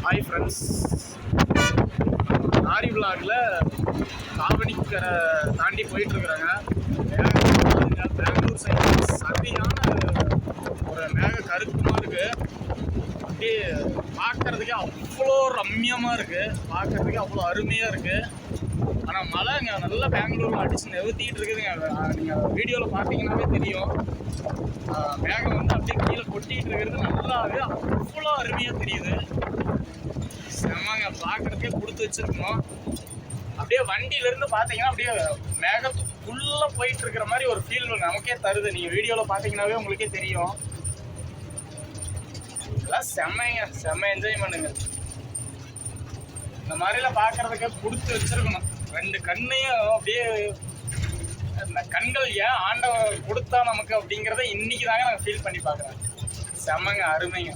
Hi friends, lorry விளாகில் காவணிக்கரை தாண்டி போயிட்டுருக்குறாங்க. Bangalore side சரியான ஒரு மேக கருக்கமாக இருக்குது. அப்படியே பார்க்குறதுக்கே அவ்வளோ ரம்மியமாக இருக்குது, பார்க்குறதுக்கே அவ்வளோ அருமையாக இருக்குது. ஆனால் மழை இங்கே நல்லா பெங்களூரில் அடித்து நிறுத்திக்கிட்டு இருக்குதுங்க. நீங்கள் வீடியோவில் பார்த்தீங்கன்னாவே தெரியும். மேகம் வந்து அப்படியே கீழே கொட்டிகிட்டு இருக்கிறது நல்லாவே அவ்வளோ அருமையாக தெரியுது. செம்மங்க, பார்க்குறதுக்கே கொடுத்து வச்சுருக்கணும். அப்படியே வண்டியிலேருந்து பார்த்தீங்கன்னா அப்படியே மேகத்துக்குள்ளே போயிட்டு இருக்கிற மாதிரி ஒரு ஃபீல் நமக்கே தருது. நீங்கள் வீடியோவில் பார்த்தீங்கன்னாவே உங்களுக்கே தெரியும். இதெல்லாம் செம்ம என்ஜாய் பண்ணுங்க. இந்த மாதிரிலாம் பார்க்குறதுக்கே கொடுத்து வச்சுருக்கணும். ரெண்டு கண்ணையும் அப்படியே இந்த கண்கள் ஏன் ஆண்டவன் கொடுத்தா நமக்கு அப்படிங்கிறத இன்னைக்கு தாங்க நான் ஃபீல் பண்ணி பார்க்குறேன். செம்மங்க, அருமைங்க.